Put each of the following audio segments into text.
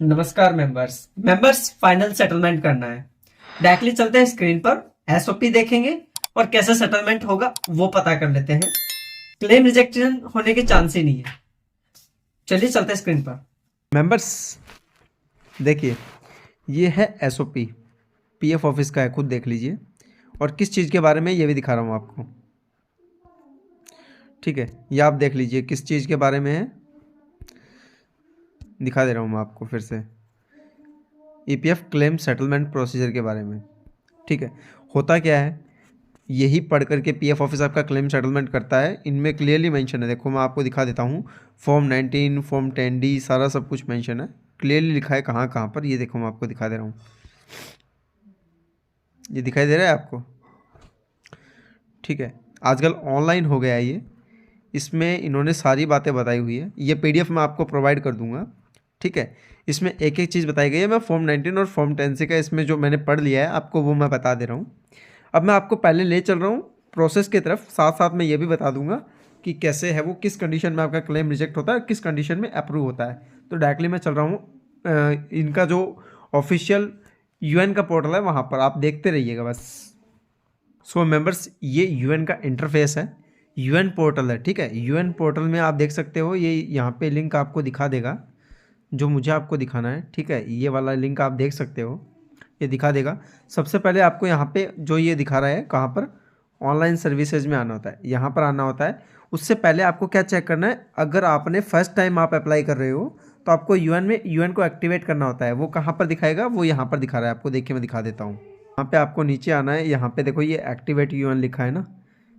नमस्कार members final settlement करना है। डायरेक्टली चलते हैं स्क्रीन पर, एसओपी देखेंगे और कैसे सेटलमेंट होगा वो पता कर लेते हैं। क्लेम रिजेक्शन होने के चांस ही नहीं है। चलिए चलते हैं स्क्रीन पर। मेंबर्स देखिए, ये है एसओपी, पीएफ ऑफिस का है, खुद देख लीजिए। और किस चीज़ के बारे में ये भी दिखा रहा हूँ आपको। ठीक है, ये आप देख लीजिए किस चीज़ के बारे में है, दिखा दे रहा हूँ मैं आपको फिर से। ईपीएफ क्लेम सेटलमेंट प्रोसीजर के बारे में। ठीक है, होता क्या है, यही पढ़ करके पीएफ ऑफिस आपका क्लेम सेटलमेंट करता है। इनमें क्लियरली मेंशन है, देखो मैं आपको दिखा देता हूँ। फॉर्म 19, फॉर्म 10D, सारा सब कुछ मेंशन है, क्लियरली लिखा है कहाँ कहाँ पर। ये देखो मैं आपको दिखा दे रहा हूँ, ये दिखाई दे रहा है आपको। ठीक है, आजकल ऑनलाइन हो गया है ये, इसमें इन्होंने सारी बातें बताई हुई है। ये पीडीएफ मैं आपको प्रोवाइड कर दूंगा। ठीक है, इसमें एक एक चीज़ बताई गई है। मैं फॉर्म 19 और फॉर्म 10 से का इसमें जो मैंने पढ़ लिया है आपको वो मैं बता दे रहा हूँ। अब मैं आपको पहले ले चल रहा हूँ प्रोसेस की तरफ, साथ साथ मैं ये भी बता दूंगा कि कैसे है वो, किस कंडीशन में आपका क्लेम रिजेक्ट होता है, किस कंडीशन में अप्रूव होता है। तो डायरेक्टली मैं चल रहा हूँ इनका जो ऑफिशियल यूएन का पोर्टल है वहाँ पर, आप देखते रहिएगा बस। सो मेंबर्स, ये यूएन का इंटरफेस है, यूएन पोर्टल है। ठीक है, यूएन पोर्टल में आप देख सकते हो, ये यहाँ पे लिंक आपको दिखा देगा जो मुझे आपको दिखाना है। ठीक है, ये वाला लिंक आप देख सकते हो, ये दिखा देगा। सबसे पहले आपको यहाँ पे जो ये दिखा रहा है कहाँ पर, ऑनलाइन सर्विसेज में आना होता है, यहाँ पर आना होता है। उससे पहले आपको क्या चेक करना है, अगर आपने फर्स्ट टाइम आप अप्लाई कर रहे हो तो आपको यूएन को एक्टिवेट करना होता है। वो कहाँ पर दिखाएगा, वो यहाँ पर दिखा रहा है आपको, देखिए मैं दिखा देता हूँ। यहाँ पे आपको नीचे आना है, यहाँ पे देखो ये एक्टिवेट यूएन लिखा है ना,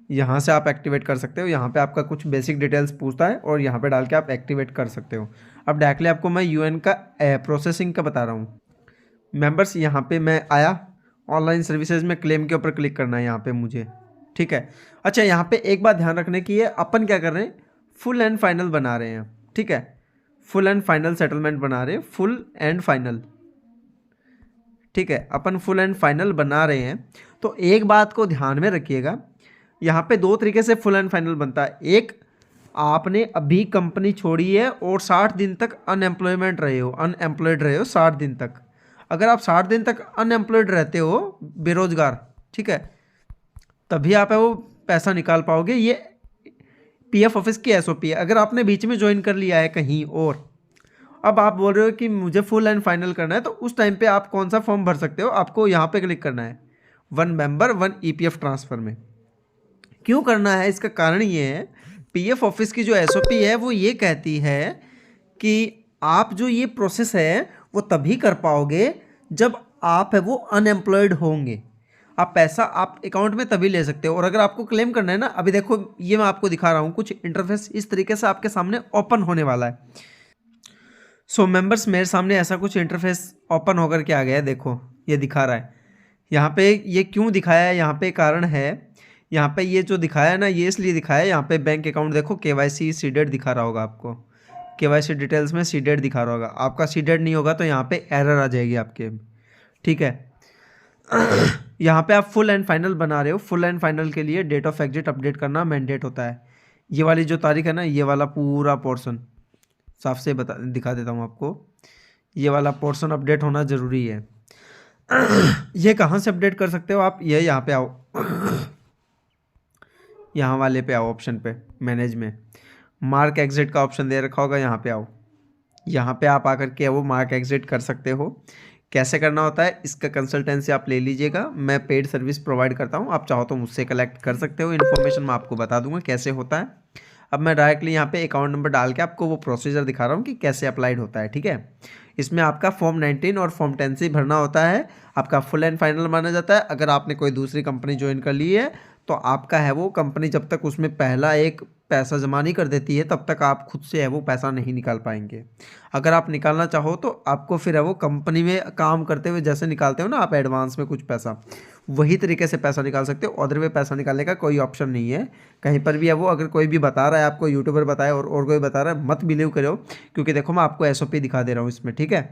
यहाँ से आप एक्टिवेट कर सकते हो। यहाँ पे आपका कुछ बेसिक डिटेल्स पूछता है और यहाँ पे डाल के आप एक्टिवेट कर सकते हो। अब डायरेक्टली आपको मैं यूएन का प्रोसेसिंग का बता रहा हूँ। मेंबर्स, यहाँ पे मैं आया, ऑनलाइन सर्विसेज में क्लेम के ऊपर क्लिक करना है यहाँ पे मुझे। ठीक है, अच्छा यहाँ पे एक बात ध्यान रखने की है, अपन क्या कर रहे हैं, फुल एंड फाइनल बना रहे हैं। ठीक है, फुल एंड फाइनल सेटलमेंट बना रहे हैं, फुल एंड फाइनल। ठीक है, अपन फुल एंड फाइनल बना रहे हैं। तो एक बात को ध्यान में रखिएगा, यहाँ पे दो तरीके से फुल एंड फाइनल बनता है। एक, आपने अभी कंपनी छोड़ी है और 60 दिन तक अनएम्प्लॉयमेंट रहे हो, अनएम्प्लॉयड रहे हो 60 दिन तक। अगर आप 60 दिन तक अनएम्प्लॉयड रहते हो, बेरोजगार, ठीक है, तभी आप है वो पैसा निकाल पाओगे। ये पीएफ ऑफिस की एसओपी है। अगर आपने बीच में ज्वाइन कर लिया है कहीं और, अब आप बोल रहे हो कि मुझे फुल एंड फाइनल करना है, तो उस टाइम पे आप कौन सा फॉर्म भर सकते हो, आपको यहाँ पे क्लिक करना है, one member one EPF transfer में। क्यों करना है, इसका कारण ये है, पीएफ ऑफिस की जो एसओपी है वो ये कहती है कि आप जो ये प्रोसेस है वो तभी कर पाओगे जब आप है वो अनएम्प्लॉयड होंगे। आप पैसा आप अकाउंट में तभी ले सकते हो। और अगर आपको क्लेम करना है ना, अभी देखो ये मैं आपको दिखा रहा हूँ, कुछ इंटरफेस इस तरीके से आपके सामने ओपन होने वाला है। सो मेंबर्स, मेरे सामने ऐसा कुछ इंटरफेस ओपन होकर के आ गया है, देखो ये दिखा रहा है। यहाँ पे ये क्यों दिखाया है, यहाँ पे कारण है। यहाँ पे ये जो दिखाया है ना, ये इसलिए दिखाया है, यहाँ पे बैंक अकाउंट देखो, केवाईसी सीडेड दिखा रहा होगा आपको, केवाईसी डिटेल्स में सीडेड दिखा रहा होगा। आपका सीडेड नहीं होगा तो यहाँ पे एरर आ जाएगी आपके। ठीक है, यहाँ पे आप फुल एंड फाइनल बना रहे हो, फुल एंड फाइनल के लिए डेट ऑफ एग्जिट अपडेट करना मैंडेट होता है। ये वाली जो तारीख है ना, ये वाला पूरा पोर्शन साफ से बता दिखा देता हूँ आपको, ये वाला पोर्शन अपडेट होना ज़रूरी है। ये कहाँ से अपडेट कर सकते हो आप, ये यहाँ पे आओ, यहाँ वाले पे आओ, ऑप्शन पे मैनेज में मार्क एग्जिट का ऑप्शन दे रखा होगा, यहाँ पे आओ। यहाँ पे आप आकर के वो मार्क एग्जिट कर सकते हो। कैसे करना होता है, इसका कंसल्टेंसी आप ले लीजिएगा, मैं पेड सर्विस प्रोवाइड करता हूँ, आप चाहो तो मुझसे कलेक्ट कर सकते हो। इन्फॉर्मेशन मैं आपको बता दूंगा कैसे होता है। अब मैं डायरेक्टली यहाँ पे अकाउंट नंबर डाल के आपको वो प्रोसीजर दिखा रहा हूँ कि कैसे अप्लाइड होता है। ठीक है, इसमें आपका फॉर्म 19 और फॉर्म 10 से भरना होता है, आपका फुल एंड फाइनल माना जाता है। अगर आपने कोई दूसरी कंपनी ज्वाइन कर ली है तो आपका है वो कंपनी जब तक उसमें पहला एक पैसा जमा नहीं कर देती है तब तक आप खुद से है वो पैसा नहीं निकाल पाएंगे। अगर आप निकालना चाहो तो आपको फिर है वो कंपनी में काम करते हुए जैसे निकालते हो ना आप एडवांस में कुछ पैसा, वही तरीके से पैसा निकाल सकते हो। अदर वे पैसा निकालने का कोई ऑप्शन नहीं है कहीं पर भी है वो। अगर कोई भी बता रहा है आपको, यूट्यूबर बताए और कोई बता रहा है, मत बिलीव करो, क्योंकि देखो मैं आपको एसओपी दिखा दे रहा हूँ इसमें। ठीक है,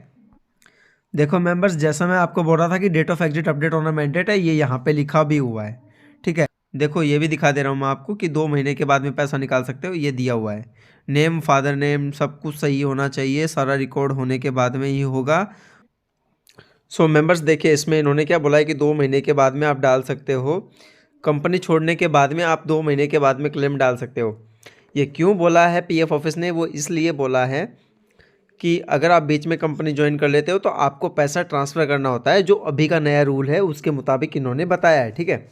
देखो मेंबर्स, जैसा मैं आपको बोल रहा था कि डेट ऑफ एग्जिट अपडेट होना मैंडेट है, ये यहाँ पे लिखा भी हुआ है। ठीक है, देखो ये भी दिखा दे रहा हूँ मैं आपको कि 2 महीने के बाद में पैसा निकाल सकते हो, ये दिया हुआ है। नेम, फादर नेम, सब कुछ सही होना चाहिए, सारा रिकॉर्ड होने के बाद में ही होगा। सो मेंबर्स देखिए, इसमें इन्होंने क्या बोला है कि 2 महीने के बाद में आप डाल सकते हो, कंपनी छोड़ने के बाद में आप 2 महीने के बाद में क्लेम डाल सकते हो। ये क्यों बोला है पीएफ ऑफिस ने, वो इसलिए बोला है कि अगर आप बीच में कंपनी ज्वाइन कर लेते हो तो आपको पैसा ट्रांसफ़र करना होता है, जो अभी का नया रूल है उसके मुताबिक इन्होंने बताया है। ठीक है,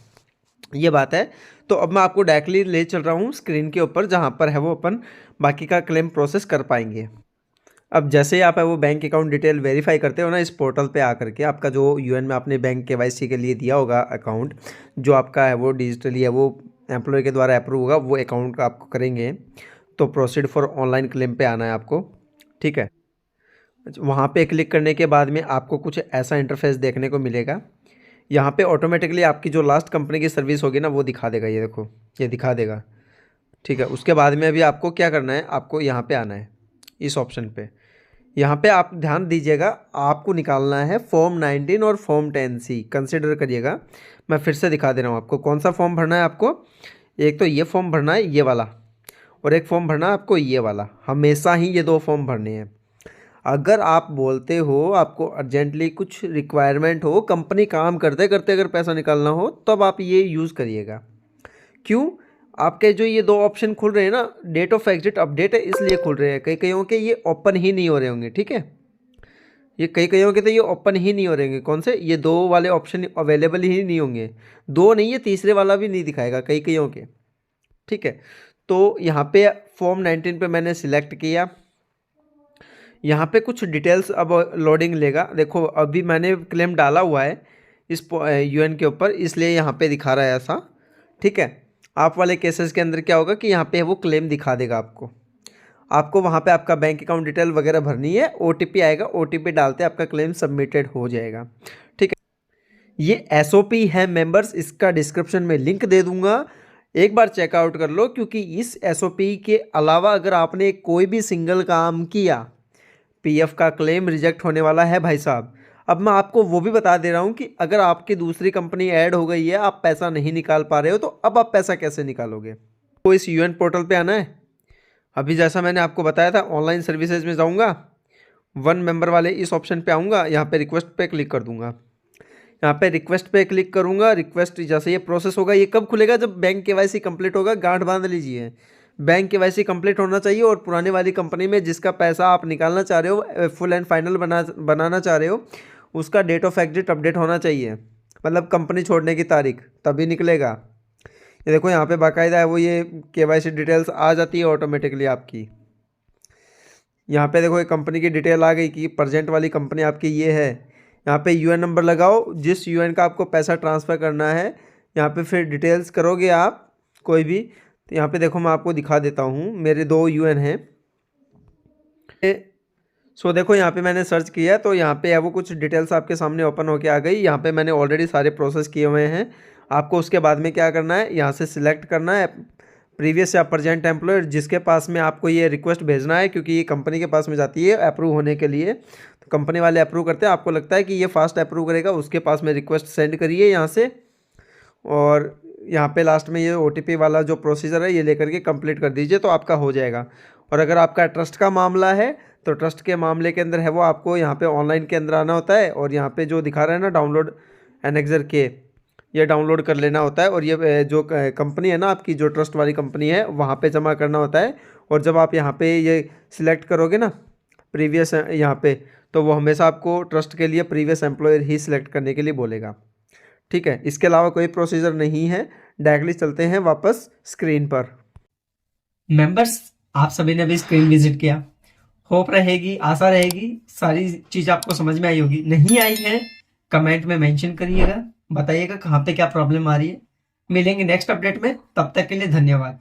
ये बात है। तो अब मैं आपको डायरेक्टली ले चल रहा हूँ स्क्रीन के ऊपर, जहाँ पर है वो अपन बाकी का क्लेम प्रोसेस कर पाएंगे। अब जैसे ही आप है वो बैंक अकाउंट डिटेल वेरीफाई करते हो ना, इस पोर्टल पे आकर के आपका जो यूएन में आपने बैंक केवाईसी के लिए दिया होगा अकाउंट, जो आपका है वो डिजिटली है वो एम्प्लॉय के द्वारा अप्रूव होगा, वो अकाउंट का आपको करेंगे। तो प्रोसीड फॉर ऑनलाइन क्लेम पे आना है आपको। ठीक है, वहाँ पे क्लिक करने के बाद में आपको कुछ ऐसा इंटरफेस देखने को मिलेगा। यहाँ पे ऑटोमेटिकली आपकी जो लास्ट कंपनी की सर्विस होगी ना वो दिखा देगा, ये देखो ये दिखा देगा। ठीक है, उसके बाद में अभी आपको क्या करना है, आपको यहाँ पे आना है इस ऑप्शन पे। यहाँ पे आप ध्यान दीजिएगा, आपको निकालना है फॉर्म 19 और फॉर्म 10C, कंसिडर करिएगा। मैं फिर से दिखा दे रहा हूँ आपको कौन सा फॉर्म भरना है आपको। एक तो ये फॉर्म भरना है ये वाला, और एक फॉर्म भरना है आपको ये वाला। हमेशा ही ये 2 फॉर्म भरने हैं। अगर आप बोलते हो आपको अर्जेंटली कुछ रिक्वायरमेंट हो, कंपनी काम करते करते अगर पैसा निकालना हो, तब आप ये यूज़ करिएगा। क्यों, आपके जो ये 2 ऑप्शन खुल रहे हैं ना, डेट ऑफ एग्जिट अपडेट है इसलिए खुल रहे हैं। कई कईयों के ये ओपन ही नहीं हो रहे होंगे। ठीक है, ये कई कईयों के तो ये ओपन ही नहीं हो रहे होंगे। कौन से, ये 2 वाले ऑप्शन अवेलेबल ही नहीं होंगे। 2 नहीं, ये तीसरे वाला भी नहीं दिखाएगा कई कईयों के। ठीक है, तो यहाँ पे फॉर्म 19 पे मैंने सिलेक्ट किया। यहाँ पे कुछ डिटेल्स अब लोडिंग लेगा। देखो अभी मैंने क्लेम डाला हुआ है इस यूएन के ऊपर, इसलिए यहाँ पे दिखा रहा है ऐसा। ठीक है, आप वाले केसेस के अंदर क्या होगा कि यहाँ पे वो क्लेम दिखा देगा आपको वहाँ पे आपका बैंक अकाउंट डिटेल वगैरह भरनी है, ओटीपी आएगा, ओटीपी डालते आपका क्लेम सबमिटेड हो जाएगा। ठीक है, ये एसओपी है मेंबर्स, इसका डिस्क्रिप्शन में लिंक दे दूंगा, एक बार चेकआउट कर लो। क्योंकि इस एसओपी के अलावा अगर आपने कोई भी सिंगल काम किया, पीएफ का क्लेम रिजेक्ट होने वाला है भाई साहब। अब मैं आपको वो भी बता दे रहा हूँ कि अगर आपकी दूसरी कंपनी ऐड हो गई है, आप पैसा नहीं निकाल पा रहे हो, तो अब आप पैसा कैसे निकालोगे। तो इस यूएन पोर्टल पे आना है। अभी जैसा मैंने आपको बताया था, ऑनलाइन सर्विसेज में जाऊँगा, 1 मेंबर वाले इस ऑप्शन पे आऊँगा, यहाँ पे रिक्वेस्ट पे क्लिक कर दूँगा। यहाँ पे रिक्वेस्ट पे क्लिक करूँगा। रिक्वेस्ट जैसे ये प्रोसेस होगा, ये कब खुलेगा, जब बैंक केवाईसी कंप्लीट होगा। गांठ बांध लीजिए, बैंक केवाईसी कंप्लीट होना चाहिए, और पुराने वाली कंपनी में जिसका पैसा आप निकालना चाह रहे हो, फुल एंड फाइनल बनाना चाह रहे हो, उसका डेट ऑफ एग्जिट अपडेट होना चाहिए, मतलब कंपनी छोड़ने की तारीख, तभी निकलेगा। ये देखो यहाँ पे बाकायदा है वो, ये केवाईसी डिटेल्स आ जाती है ऑटोमेटिकली आपकी। यहाँ पे देखो एक कंपनी की डिटेल आ गई कि प्रेजेंट वाली कंपनी आपकी ये है। यहाँ पे यूएन नंबर लगाओ, जिस यूएन का आपको पैसा ट्रांसफ़र करना है। यहाँ पे फिर डिटेल्स करोगे आप कोई भी, तो यहाँ पे देखो मैं आपको दिखा देता हूँ, मेरे 2 यूएन हैं। सो देखो यहाँ पे मैंने सर्च किया, तो यहाँ पे है वो कुछ डिटेल्स आपके सामने ओपन होके आ गई। यहाँ पे मैंने ऑलरेडी सारे प्रोसेस किए हुए हैं। आपको उसके बाद में क्या करना है, यहाँ से सिलेक्ट करना है प्रीवियस या प्रेजेंट एम्प्लॉयर, जिसके पास में आपको ये रिक्वेस्ट भेजना है, क्योंकि ये कंपनी के पास में जाती है अप्रूव होने के लिए। तो कंपनी वाले अप्रूव करते हैं, आपको लगता है कि ये फास्ट अप्रूव करेगा, उसके पास में रिक्वेस्ट सेंड करिए यहाँ से। और यहाँ पे लास्ट में ये ओटीपी वाला जो प्रोसीजर है ये लेकर के कंप्लीट कर दीजिए, तो आपका हो जाएगा। और अगर आपका ट्रस्ट का मामला है, तो ट्रस्ट के मामले के अंदर है वो आपको यहाँ पे ऑनलाइन के अंदर आना होता है, और यहाँ पे जो दिखा रहा है ना डाउनलोड एनेक्सर के, ये डाउनलोड कर लेना होता है। और ये जो कंपनी है ना आपकी, जो ट्रस्ट वाली कंपनी है, वहाँ पे जमा करना होता है। और जब आप यहाँ पे ये सिलेक्ट करोगे ना प्रीवियस यहाँ पे, तो वो हमेशा आपको ट्रस्ट के लिए प्रीवियस एम्प्लॉयर ही सिलेक्ट करने के लिए बोलेगा। ठीक है, इसके अलावा कोई प्रोसीजर नहीं है। डायरेक्टली चलते हैं वापस स्क्रीन पर। मेंबर्स, आप सभी ने भी स्क्रीन विजिट किया, होप रहेगी, आशा रहेगी सारी चीज आपको समझ में आई होगी। नहीं आई है कमेंट में मेंशन करिएगा, बताइएगा कहाँ पे क्या प्रॉब्लम आ रही है। मिलेंगे नेक्स्ट अपडेट में, तब तक के लिए धन्यवाद।